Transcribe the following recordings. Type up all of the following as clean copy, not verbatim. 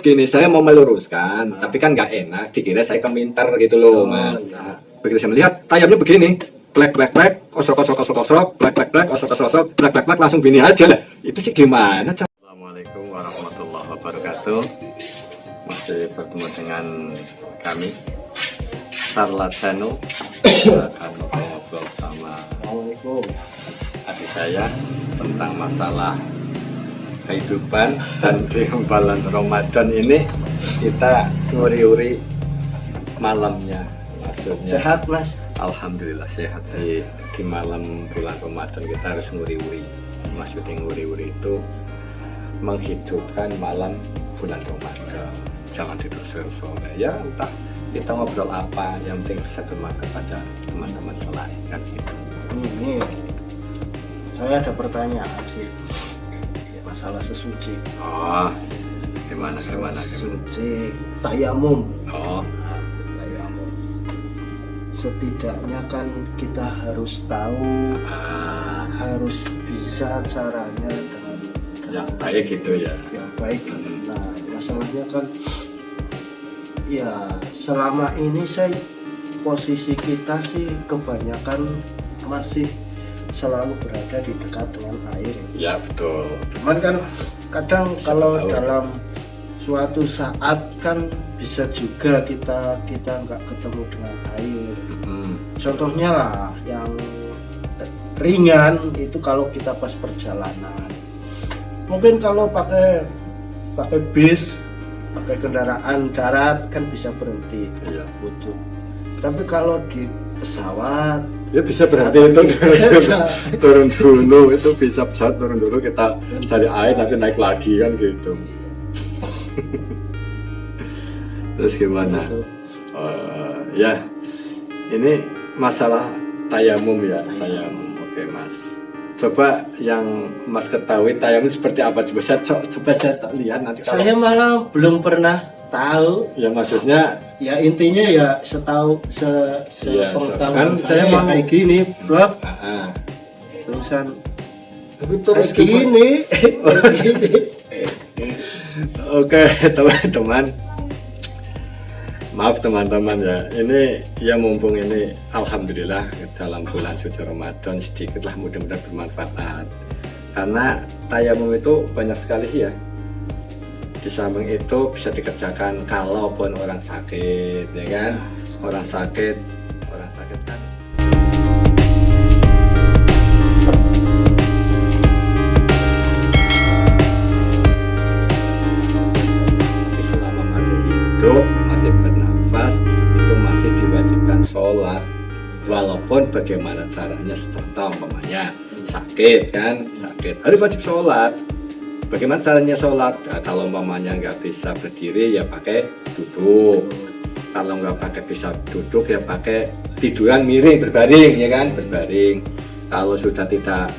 begini, saya mau meluruskan, tapi kan nggak enak, dikira saya keminter gitu loh, Mas. Nah, begitu saya melihat tayamnya begini, plek, osok, plek, osok, plek, langsung gini aja lah. Itu sih gimana? Assalamualaikum warahmatullahi wabarakatuh. Masih bertemu dengan kami, Sarlat Sanu, akan ngobrol sama adik saya tentang masalah kehidupan dan di bulan Ramadan ini kita nguri-uri malamnya, maksudnya sehat, Mas. Alhamdulillah sehat. Di malam bulan Ramadan kita harus nguri-uri. Maksudnya nguri-uri itu menghidupkan malam bulan Ramadan, jangan tidur sore ya. Entah kita ngobrol apa, yang penting bisa bermanfaat pada teman-teman yang lain kan gitu. Ini saya ada pertanyaan sih, masalah sesuci. Oh, gimana? Sesuci tayamum. Oh, Tayamum. Setidaknya kan kita harus tahu, harus bisa caranya dengan yang baik gitu ya. Yang baik. Nah, masalahnya kan, ya selama ini posisi kita sih kebanyakan masih selalu berada di dekat dengan air. Ya betul. Cuman kan kadang kalau dalam suatu saat kan bisa juga kita nggak ketemu dengan air. Contohnya lah yang ringan itu kalau kita pas perjalanan. Mungkin kalau pakai bis, pakai kendaraan darat kan bisa berhenti. Iya. Butuh. Tapi kalau di pesawat Ya bisa berhenti itu turun dulu, itu bisa pesawat turun dulu, kita cari air nanti naik lagi kan gitu. Terus gimana? Ya ini masalah tayamum ya, tayamum. Oke Mas, coba yang Mas ketahui tayamum seperti apa, coba saya lihat nanti. Saya malah belum pernah tahu. Ya maksudnya ya intinya ya setahu ya, pengetahuan kan saya mah kayak gini vlog terusan kayak gini. Oke teman-teman, maaf teman-teman ya, ini ya mumpung ini alhamdulillah dalam bulan suci Ramadan sedikitlah mudah-mudahan bermanfaat, karena tayamum itu banyak sekali sih ya. Di samping itu bisa dikerjakan kalaupun orang sakit, ya kan? Orang sakit kan. Tapi selama masih hidup, masih bernafas, itu masih diwajibkan sholat. Walaupun bagaimana caranya, contoh umpamanya sakit kan, harus wajib sholat. Bagaimana caranya sholat? Nah, kalau umpamanya nggak bisa berdiri ya pakai duduk. Kalau nggak bisa duduk ya pakai tiduran miring, berbaring ya kan, berbaring. Kalau sudah tidak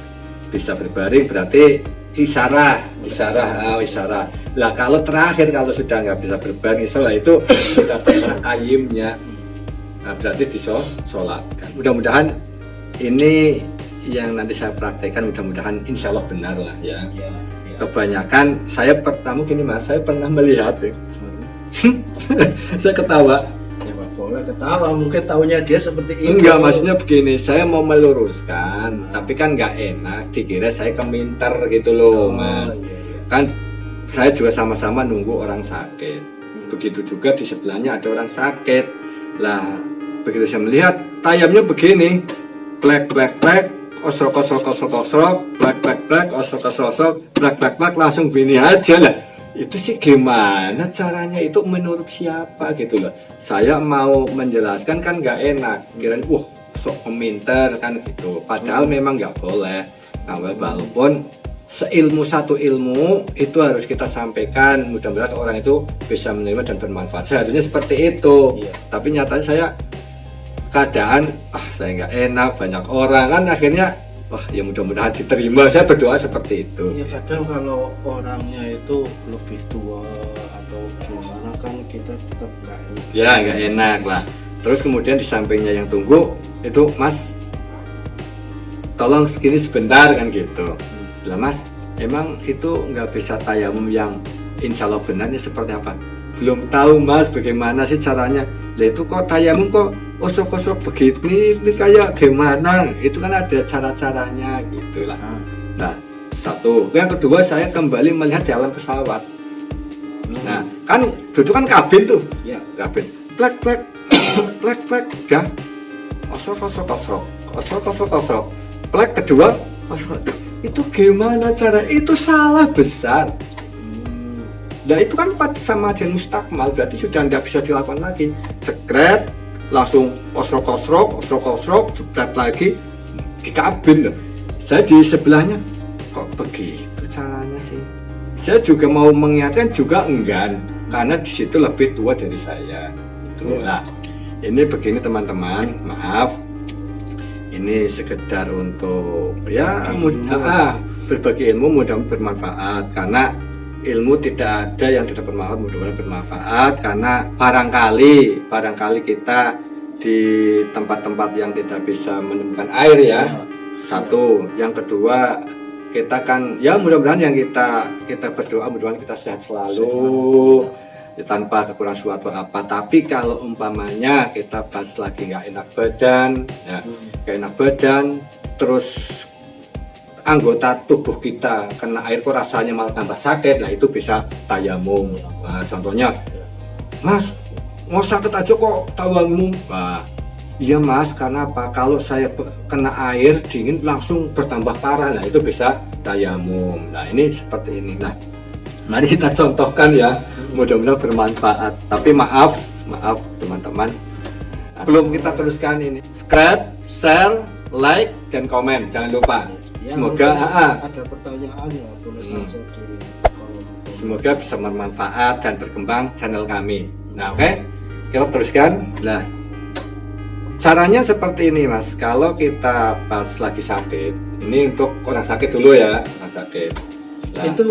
bisa berbaring berarti isyarah. Lah kalau terakhir kalau sudah nggak bisa berbaring sholat itu sudah pernah ayimnya. Nah berarti disolatkan. Mudah-mudahan ini yang nanti saya praktekkan, mudah-mudahan insya Allah benar lah ya. Kebanyakan saya mungkin Mas, saya pernah melihat ya. Saya ketawa. Ya Pak, boleh ketawa, mungkin taunya dia seperti itu. Enggak, maksudnya begini, saya mau meluruskan, tapi kan nggak enak, dikira saya keminter gitu loh, Mas. Iya. Kan saya juga sama-sama nunggu orang sakit. Begitu juga di sebelahnya ada orang sakit. Lah, begitu saya melihat tayamnya begini, plek, osok, plek, osok, plek, langsung gini aja lah. Itu sih gimana caranya, itu menurut siapa gitu loh. Saya mau menjelaskan kan nggak enak, kirain sok peminter kan gitu. Padahal memang nggak boleh. Nah, walaupun satu ilmu itu harus kita sampaikan, mudah-mudahan orang itu bisa menerima dan bermanfaat. Seharusnya seperti itu. Tapi nyatanya saya keadaan saya nggak enak, banyak orang kan, akhirnya ya mudah-mudahan diterima. Saya berdoa seperti itu. Ya kadang kalau orangnya itu lebih tua atau gimana kan kita tetap nggak enak. Ya nggak enak lah. Terus kemudian di sampingnya yang tunggu itu, Mas tolong segini sebentar kan gitu. Lah Mas, emang itu nggak bisa tayamum yang insya Allah benarnya seperti apa? Belum tahu Mas, bagaimana sih caranya? Lah itu kok tayamum kok osok-osok begini, ini kayak gimana? Itu kan ada cara-caranya gitu lah. Nah, satu. Yang kedua, saya kembali melihat dalam pesawat. Nah, kan duduk kan kabin tuh. Ya. Kabin. Plek plek plek plek dah. Osok. Plek kedua, osok. Itu gimana cara? Itu salah besar. Nah itu kan sama aja mustakmal, berarti sudah tidak bisa dilakukan lagi. Sekret, langsung osrok, jepret lagi di kabin loh. Saya di sebelahnya, kok begitu caranya sih? Saya juga mau mengingatkan juga enggan, karena di situ lebih tua dari saya. Itulah. Ini begini teman-teman, maaf. Ini sekedar untuk ya berbagi ilmu, mudah-mudahan bermanfaat, karena ilmu tidak ada yang tidak bermanfaat, mudah-mudahan bermanfaat, karena barangkali kita di tempat-tempat yang tidak bisa menemukan air ya. Satu, yang kedua kita kan ya mudah-mudahan yang kita berdoa mudah-mudahan kita sehat selalu ya, tanpa kekurangan suatu apa. Tapi kalau umpamanya kita pas lagi nggak enak badan terus anggota tubuh kita kena air kok rasanya malah tambah sakit, nah itu bisa tayamum. Nah, contohnya, Mas mau sakit aja kok tayamum? Nah, iya Mas, karena apa? Kalau saya kena air dingin langsung bertambah parah, nah itu bisa tayamum. Nah ini seperti ini. Nah mari kita contohkan ya, mudah-mudahan bermanfaat. Tapi maaf teman-teman, belum kita teruskan ini. Subscribe, share, like, dan komen, jangan lupa. Ya, Semoga ada pertanyaan ya, tulis aja di kolom. Semoga bisa bermanfaat dan berkembang channel kami. Nah, oke, kita teruskan. Nah, caranya seperti ini, Mas. Kalau kita pas lagi sakit, ini untuk orang sakit dulu ya, orang sakit. Nah, itu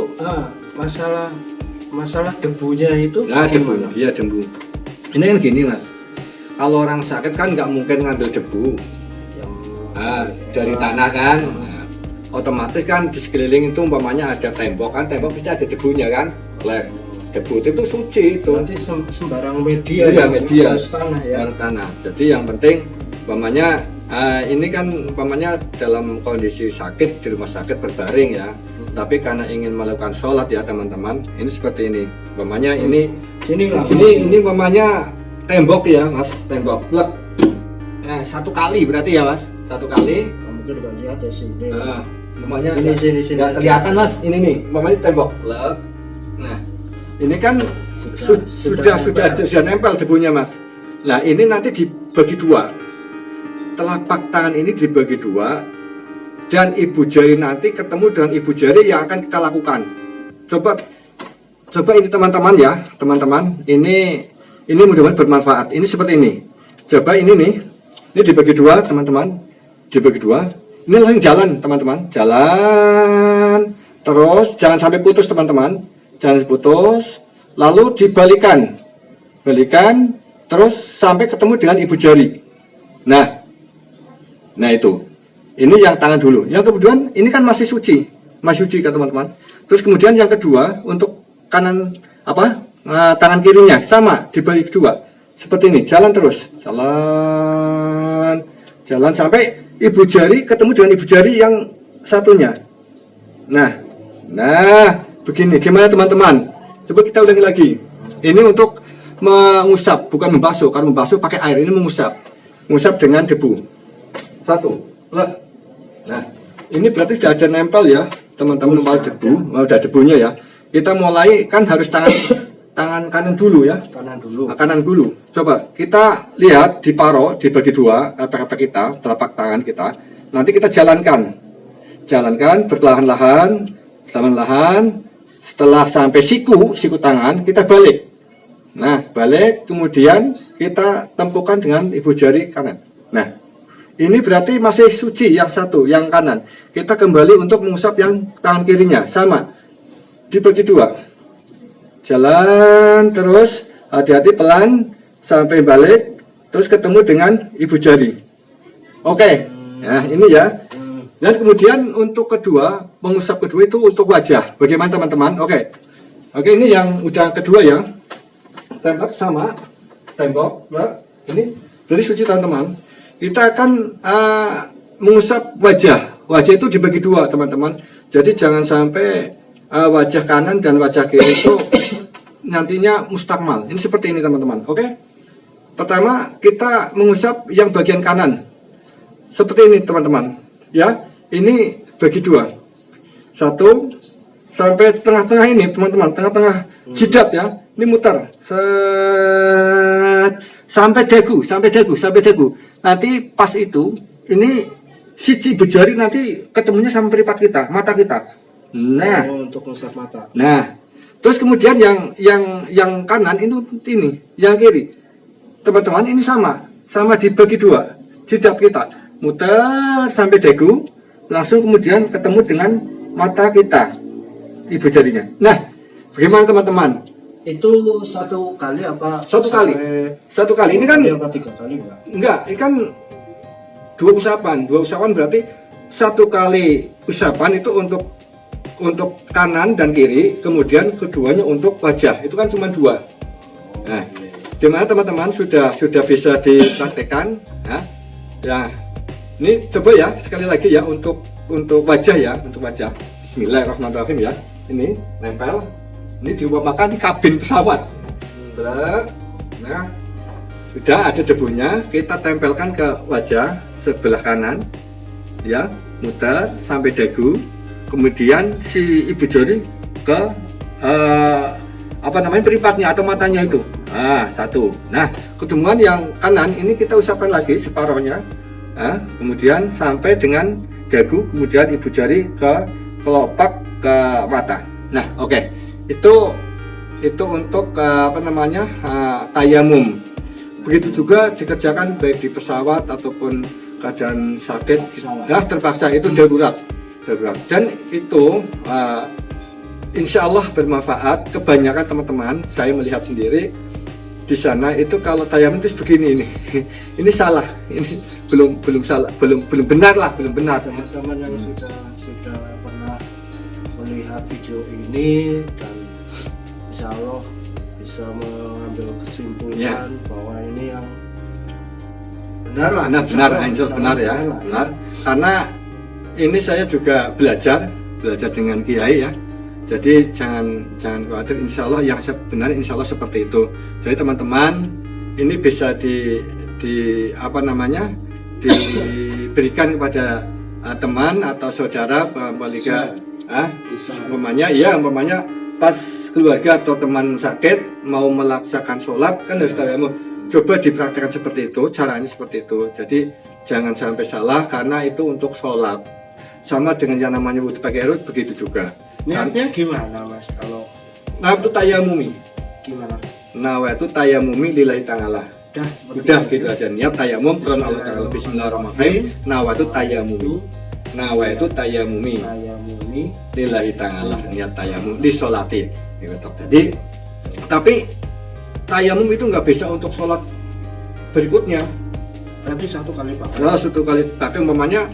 masalah debunya itu. Nah, debu, iya debu. Ini kan gini, Mas. Kalau orang sakit kan nggak mungkin ngambil debu dari tanah kan. Otomatis kan di sekeliling itu umpamanya ada tembok kan, tembok pasti ada debunya kan. Debu itu suci itu. Nanti sembarang media. Iya, media. Harus tanah ya. Harus tanah. Jadi yang penting umpamanya ini kan umpamanya dalam kondisi sakit di rumah sakit berbaring ya. Tapi karena ingin melakukan sholat ya teman-teman, ini seperti ini. Umpamanya ini umpamanya tembok ya Mas, tembok. Nah, satu kali berarti ya Mas, satu kali. Mungkin nggak lihat ya sini. Umpamanya sini nggak kelihatan Mas, ini nih, umpamanya tembok. Nah, ini kan sudah nempel debunya Mas. Nah, ini nanti dibagi dua. Telapak tangan ini dibagi dua, dan ibu jari nanti ketemu dengan ibu jari yang akan kita lakukan. Coba ini teman-teman ya, teman-teman. Ini mudah-mudahan bermanfaat. Ini seperti ini. Coba ini nih, ini dibagi dua teman-teman, dibagi dua. Ini langsung jalan teman-teman, jalan terus, jangan sampai putus teman-teman, jangan putus. Lalu balikan terus sampai ketemu dengan ibu jari. Nah itu, ini yang tangan dulu. Yang kemudian ini kan masih suci kan teman-teman. Terus kemudian yang kedua untuk kanan tangan kirinya sama dibalik dua, seperti ini, jalan terus, jalan sampai ibu jari ketemu dengan ibu jari yang satunya. Nah, begini. Gimana teman-teman? Coba kita ulangi lagi. Ini untuk mengusap, bukan membasuh. Kalau membasuh pakai air, ini mengusap dengan debu. Satu. Nah, ini berarti sudah ada nempel ya, teman-teman, nempel debu. Udah debunya ya. Kita mulai kan harus tangan kanan dulu ya. Kanan dulu. Coba kita lihat dibagi dua telapak tangan kita. Nanti kita jalankan perlahan-lahan. Setelah sampai siku tangan kita balik. Nah, balik kemudian kita tempukan dengan ibu jari kanan. Nah, ini berarti masih suci yang satu, yang kanan. Kita kembali untuk mengusap yang tangan kirinya sama. Dibagi dua. Jalan terus, hati-hati pelan sampai balik, terus ketemu dengan ibu jari. Oke. Nah, ini ya. Dan kemudian untuk kedua, mengusap kedua itu untuk wajah. Bagaimana teman-teman? Oke. Oke, ini yang udah kedua ya. Tembok sama tembok. Nah, ini dari suci teman-teman. Kita akan mengusap wajah. Wajah itu dibagi dua teman-teman. Jadi jangan sampai wajah kanan dan wajah kiri itu nantinya mustakmal. Ini seperti ini teman-teman. Oke. Pertama kita mengusap yang bagian kanan. Seperti ini teman-teman. Ya, ini bagi dua. Satu sampai tengah-tengah ini teman-teman, tengah-tengah jidat ya. Ini muter sampai dagu. Nanti pas itu ini siji jari nanti ketemunya sama meripat kita, mata kita. Nah, untuk ngusap mata. Nah, terus kemudian yang kanan ini, yang kiri. Teman-teman ini sama dibagi dua. Jidat kita muter sampai dagu, langsung kemudian ketemu dengan mata kita, ibu jarinya. Nah, bagaimana teman-teman? Itu satu kali apa? Satu kali. Ini kan apa 3 kali enggak? Enggak, ini kan dua usapan berarti satu kali usapan itu untuk kanan dan kiri, kemudian keduanya untuk wajah. Itu kan cuma 2. Nah, gimana teman-teman sudah bisa dipraktekkan? Ya, ini coba ya sekali lagi ya untuk wajah ya, untuk wajah. Bismillahirrahmanirrahim ya. Ini nempel. Ini diumpamakan kabin pesawat. Nah, sudah ada debunya, kita tempelkan ke wajah sebelah kanan, ya, muter sampai dagu, kemudian si ibu jari ke peripatnya atau matanya itu. Satu. Nah, ketemuan yang kanan ini kita usapkan lagi separohnya, kemudian sampai dengan dagu, kemudian ibu jari ke kelopak ke mata. Nah, oke. Itu untuk tayamum. Begitu juga dikerjakan baik di pesawat ataupun keadaan sakit, terpaksa, itu darurat. Dan itu insya Allah bermanfaat. Kebanyakan teman-teman saya melihat sendiri di sana itu kalau tayamum itu begini ini. Ini salah. Ini belum salah, belum benar. Teman-teman yang sudah pernah melihat video ini dan insya Allah bisa mengambil kesimpulan bahwa ini yang benar ya. Karena ini saya juga belajar dengan kiai ya. Jadi jangan khawatir, insya Allah yang benar insya Allah seperti itu. Jadi teman-teman ini bisa diberikan kepada teman atau saudara baliga umpamanya pas keluarga atau teman sakit mau melaksanakan sholat kan harus tayamum. Coba dipraktekkan seperti itu, caranya seperti itu. Jadi jangan sampai salah karena itu untuk sholat. Sama dengan yang namanya wudhu pakai air begitu juga. Niatnya gimana Mas kalau itu tayamumi? Gimana? Itu tayamumi lillahi ta'ala. Udah gitu aja, niat tayamum karena Allah Ta'ala. Bismillahirrahmanirrahim. Itu tayamumi. Itu tayamumi lillahi ta'ala, niat tayamum li sholati. Jadi tapi tayamum itu nggak bisa untuk sholat berikutnya. Berarti satu kali pakai. Umpamanya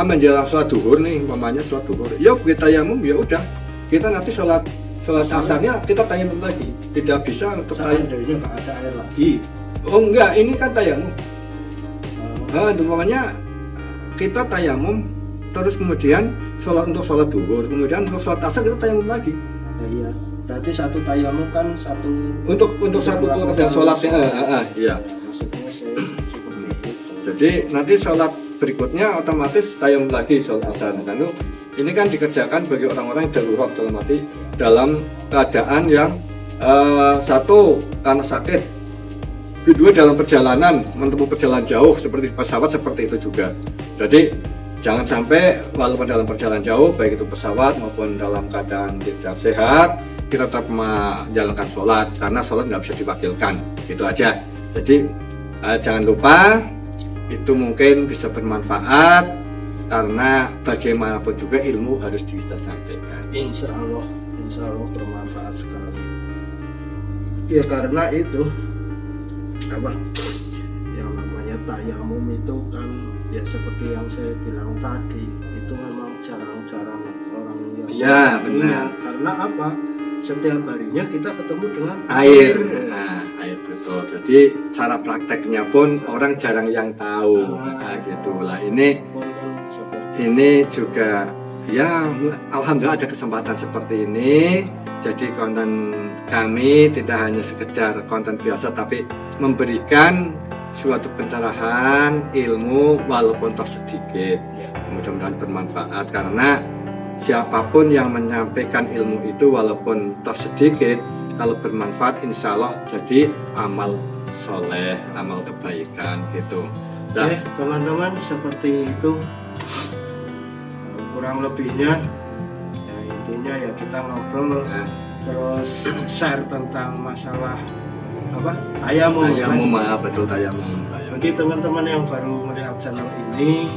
menjelang sholat duhur nih, sholat duhur. Ya kita tayamum ya udah. Kita nanti sholat asarnya kita tayamum lagi. Tidak bisa untuk tayamum. Nggak ada air lagi. Oh enggak, ini kan tayamum. Umpamanya kita tayamum terus kemudian untuk sholat duhur, kemudian untuk sholat asar kita tayamum lagi. Iya. Berarti satu tayamum kan satu untuk satu pekerjaan sholatnya. Iya. Maksudnya saya seperti itu. Jadi nanti sholat berikutnya otomatis tayamum lagi sholat asar. Karena ini kan dikerjakan bagi orang-orang yang darurat dalam keadaan yang satu karena sakit, kedua dalam perjalanan menempuh perjalanan jauh seperti pesawat seperti itu juga. Jadi jangan sampai walaupun dalam perjalanan jauh baik itu pesawat maupun dalam keadaan tidak sehat kita tetap menjalankan sholat karena sholat nggak bisa diwakilkan. Itu aja. Jadi jangan lupa itu mungkin bisa bermanfaat karena bagaimanapun juga ilmu harus bisa sampaikan. Insya Allah bermanfaat sekali. Ya karena itu yang namanya tayamum itu kan ya seperti yang saya bilang tadi itu memang jarang-jarang orang yang ya benar. Karena apa? setiap harinya kita ketemu dengan air. Nah, air betul. Jadi cara prakteknya pun orang jarang yang tahu. Nah, gitulah. Ini juga ya alhamdulillah ada kesempatan seperti ini. Jadi konten kami tidak hanya sekedar konten biasa, tapi memberikan suatu pencerahan ilmu walaupun toh sedikit. Mudah-mudahan bermanfaat, karena siapapun yang menyampaikan ilmu itu walaupun toh sedikit, kalau bermanfaat insya Allah jadi amal soleh, amal kebaikan gitu. Oke, teman-teman, seperti itu kurang lebihnya. Ya, intinya ya kita ngobrol, terus share tentang masalah apa tayamum. Betul, tayamum. Bagi teman-teman yang baru melihat channel ini,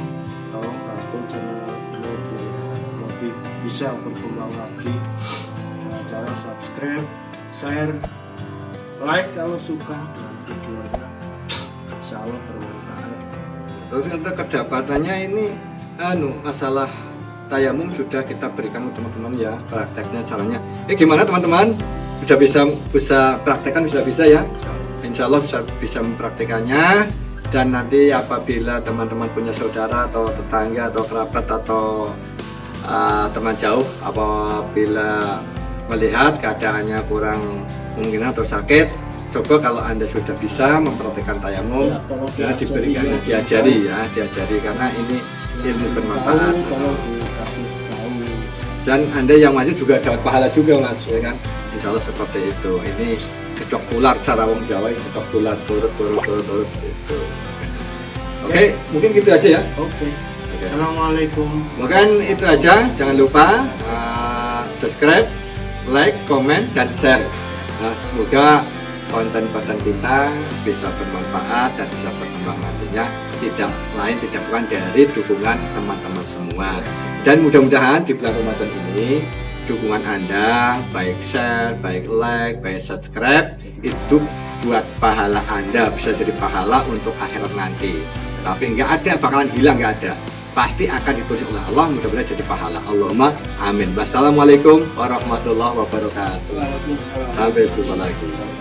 tolong bantu channel ini lebih bisa berkembang lagi dengan cara subscribe, share, like kalau suka dengan videonya. Insya Allah bermanfaat. Terus untuk kedapatannya ini masalah tayamum sudah kita berikan ke teman-teman ya, prakteknya caranya. Gimana teman-teman? Sudah bisa praktekkan, bisa ya? Insya Allah bisa mempraktekannya. Dan nanti apabila teman-teman punya saudara atau tetangga atau kerabat atau teman jauh, apabila melihat keadaannya kurang mungkin atau sakit, coba kalau Anda sudah bisa mempraktekkan tayamum, ya diberikan, diajari karena ini ilmu bermanfaat. Kalau dikasih tahu. Dan Anda yang masih juga dapat pahala juga, Mas, ya kan? Insya Allah seperti itu. Ini kedok tular, cara wong Jawa ini kedok tular, turut gitu. Oke, mungkin gitu aja ya. Oke. Assalamualaikum. Mungkin itu aja. Jangan lupa subscribe, like, komen, dan share. Semoga konten-konten kita bisa bermanfaat dan bisa berkembang nantinya. Tidak bukan dari dukungan teman-teman semua. Dan mudah-mudahan di bulan Ramadan ini dukungan Anda, baik share, baik like, baik subscribe, itu buat pahala Anda, bisa jadi pahala untuk akhirat nanti. Tapi nggak ada bakalan hilang, nggak ada. Pasti akan ditulis oleh Allah, mudah-mudahan jadi pahala. Allahumma amin. Wassalamualaikum warahmatullahi wabarakatuh. Sampai jumpa lagi.